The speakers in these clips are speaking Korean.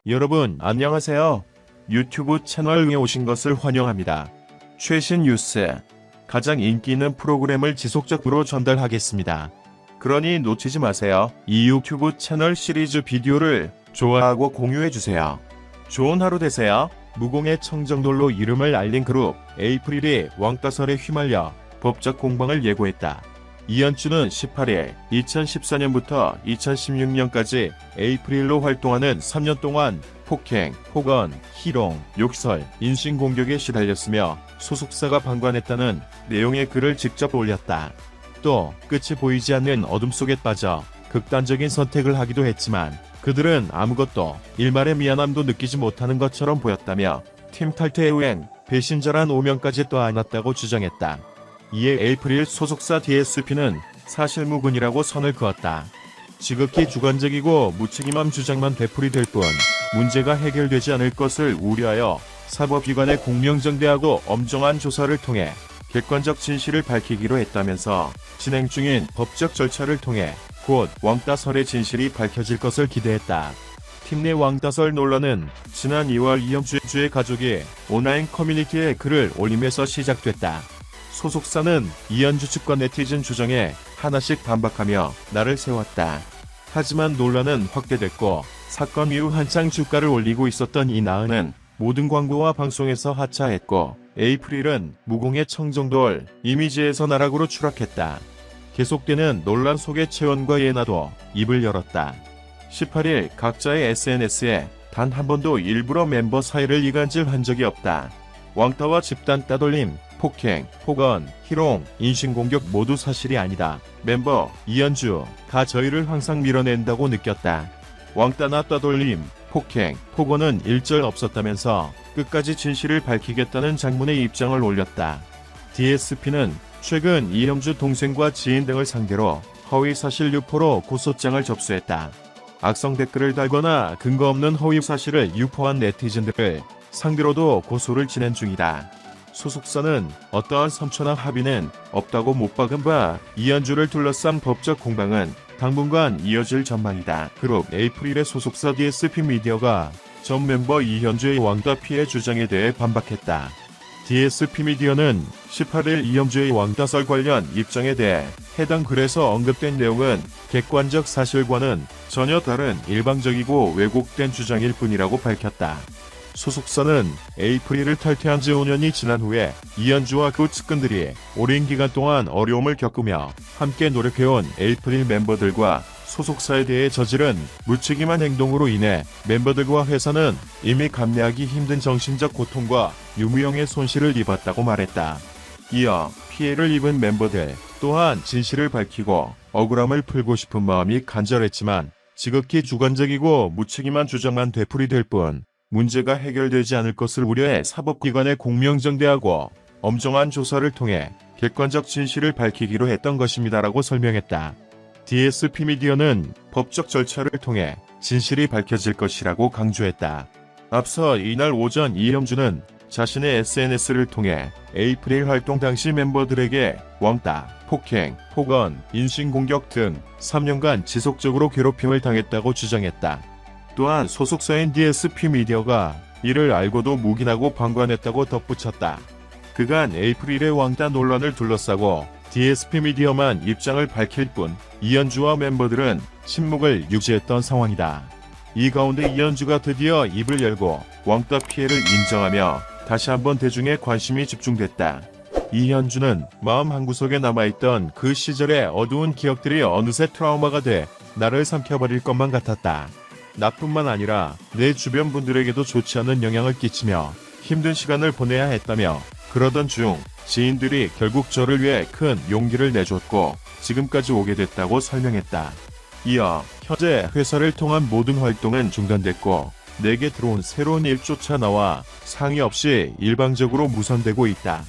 여러분 안녕하세요. 유튜브 채널에 오신 것을 환영합니다. 최신 뉴스, 가장 인기 있는 프로그램을 지속적으로 전달하겠습니다. 그러니 놓치지 마세요. 이 유튜브 채널 시리즈 비디오를 좋아하고 공유해주세요. 좋은 하루 되세요. 무공의 청정돌로 이름을 알린 그룹 에이프릴이 왕따설에 휘말려 법적 공방을 예고했다. 이현주는 18일 2014년부터 2016년까지 에이프릴로 활동하는 3년 동안 폭행, 폭언, 희롱, 욕설, 인신공격에 시달렸으며 소속사가 방관했다는 내용의 글을 직접 올렸다. 또 끝이 보이지 않는 어둠 속에 빠져 극단적인 선택을 하기도 했지만 그들은 아무것도 일말의 미안함도 느끼지 못하는 것처럼 보였다며 팀 탈퇴 후엔 배신자란 오명까지 떠안았다고 주장했다. 이에 에이프릴 소속사 DSP는 사실무근이라고 선을 그었다. 지극히 주관적이고 무책임한 주장만 되풀이될 뿐 문제가 해결되지 않을 것을 우려하여 사법기관에 공명정대하고 엄정한 조사를 통해 객관적 진실을 밝히기로 했다면서 진행 중인 법적 절차를 통해 곧 왕따설의 진실이 밝혀질 것을 기대했다. 팀 내 왕따설 논란은 지난 2월 이현주의 가족이 온라인 커뮤니티에 글을 올리면서 시작됐다. 소속사는 이현주 측과 네티즌 주장에 하나씩 반박하며 날을 세웠다. 하지만 논란은 확대됐고 사건 이후 한창 주가를 올리고 있었던 이나은은 모든 광고와 방송에서 하차했고 에이프릴은 무공의 청정돌 이미지에서 나락으로 추락했다. 계속되는 논란 속에 채원과 예나도 입을 열었다. 18일 각자의 SNS에 단 한 번도 일부러 멤버 사이를 이간질한 적이 없다. 왕따와 집단 따돌림, 폭행, 폭언, 희롱, 인신공격 모두 사실이 아니다. 멤버 이현주가 저희를 항상 밀어낸다고 느꼈다. 왕따나 따돌림, 폭행, 폭언은 일절 없었다면서 끝까지 진실을 밝히겠다는 장문의 입장을 올렸다. DSP는 최근 이현주 동생과 지인 등을 상대로 허위사실 유포로 고소장을 접수했다. 악성 댓글을 달거나 근거 없는 허위사실을 유포한 네티즌들을 상대로도 고소를 진행 중이다. 소속사는 어떠한 선처나 합의는 없다고 못 박은 바 이현주를 둘러싼 법적 공방은 당분간 이어질 전망이다. 그룹 에이프릴의 소속사 DSP 미디어가 전 멤버 이현주의 왕따 피해 주장에 대해 반박했다. DSP 미디어는 18일 이현주의 왕따설 관련 입장에 대해 해당 글에서 언급된 내용은 객관적 사실과는 전혀 다른 일방적이고 왜곡된 주장일 뿐이라고 밝혔다. 소속사는 에이프릴을 탈퇴한 지 5년이 지난 후에 이현주와 그 측근들이 오랜 기간 동안 어려움을 겪으며 함께 노력해온 에이프릴 멤버들과 소속사에 대해 저지른 무책임한 행동으로 인해 멤버들과 회사는 이미 감내하기 힘든 정신적 고통과 유무형의 손실을 입었다고 말했다. 이어 피해를 입은 멤버들 또한 진실을 밝히고 억울함을 풀고 싶은 마음이 간절했지만 지극히 주관적이고 무책임한 주장만 되풀이될 뿐 문제가 해결되지 않을 것을 우려해 사법기관에 공명정대하고 엄정한 조사를 통해 객관적 진실을 밝히기로 했던 것입니다라고 설명했다. DSP 미디어는 법적 절차를 통해 진실이 밝혀질 것이라고 강조했다. 앞서 이날 오전 이현주는 자신의 SNS를 통해 에이프릴 활동 당시 멤버들에게 왕따, 폭행, 폭언, 인신공격 등 3년간 지속적으로 괴롭힘을 당했다고 주장했다. 또한 소속사인 DSP 미디어가 이를 알고도 묵인하고 방관했다고 덧붙였다. 그간 에이프릴의 왕따 논란을 둘러싸고 DSP 미디어만 입장을 밝힐 뿐 이현주와 멤버들은 침묵을 유지했던 상황이다. 이 가운데 이현주가 드디어 입을 열고 왕따 피해를 인정하며 다시 한번 대중의 관심이 집중됐다. 이현주는 마음 한구석에 남아있던 그 시절의 어두운 기억들이 어느새 트라우마가 돼 나를 삼켜버릴 것만 같았다. 나뿐만 아니라 내 주변 분들에게도 좋지 않은 영향을 끼치며 힘든 시간을 보내야 했다며 그러던 중 지인들이 결국 저를 위해 큰 용기를 내줬고 지금까지 오게 됐다고 설명했다. 이어 현재 회사를 통한 모든 활동은 중단됐고 내게 들어온 새로운 일조차 나와 상의 없이 일방적으로 무산되고 있다.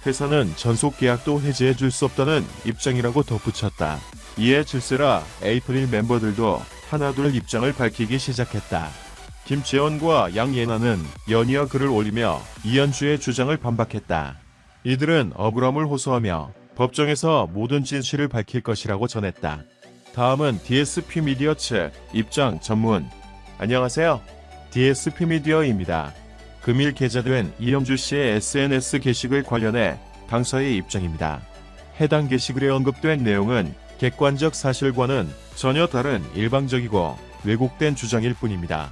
회사는 전속 계약도 해지해 줄 수 없다는 입장이라고 덧붙였다. 이에 질세라 에이프릴 멤버들도 하나둘 입장을 밝히기 시작했다. 김재원과 양예나는 연이어 글을 올리며 이현주의 주장을 반박했다. 이들은 억울함을 호소하며 법정에서 모든 진실을 밝힐 것이라고 전했다. 다음은 DSP 미디어 측 입장 전문. 안녕하세요. DSP 미디어입니다. 금일 게재된 이영주 씨의 SNS 게시글 관련해 당사의 입장입니다. 해당 게시글에 언급된 내용은 객관적 사실과는 전혀 다른 일방적이고 왜곡된 주장일 뿐입니다.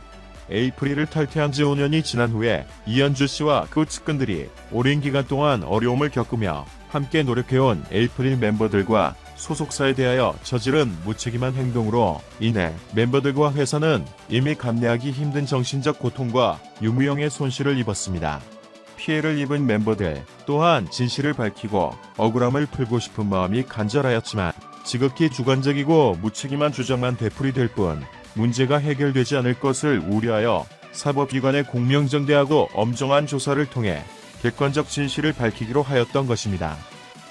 에이프릴을 탈퇴한 지 5년이 지난 후에 이현주 씨와 그 측근들이 오랜 기간 동안 어려움을 겪으며 함께 노력해온 에이프릴 멤버들과 소속사에 대하여 저지른 무책임한 행동으로 인해 멤버들과 회사는 이미 감내하기 힘든 정신적 고통과 유무형의 손실을 입었습니다. 피해를 입은 멤버들 또한 진실을 밝히고 억울함을 풀고 싶은 마음이 간절하였지만 지극히 주관적이고 무책임한 주장만 되풀이될 뿐 문제가 해결되지 않을 것을 우려하여 사법기관에 공명정대하고 엄정한 조사를 통해 객관적 진실을 밝히기로 하였던 것입니다.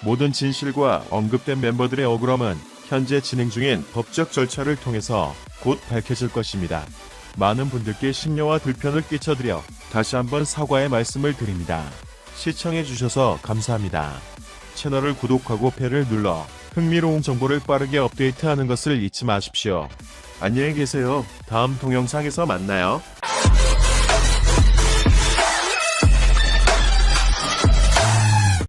모든 진실과 언급된 멤버들의 억울함은 현재 진행 중인 법적 절차를 통해서 곧 밝혀질 것입니다. 많은 분들께 심려와 불편을 끼쳐드려 다시 한번 사과의 말씀을 드립니다. 시청해주셔서 감사합니다. 채널을 구독하고 벨을 눌러 흥미로운 정보를 빠르게 업데이트하는 것을 잊지 마십시오. 안녕히 계세요. 다음 동영상에서 만나요.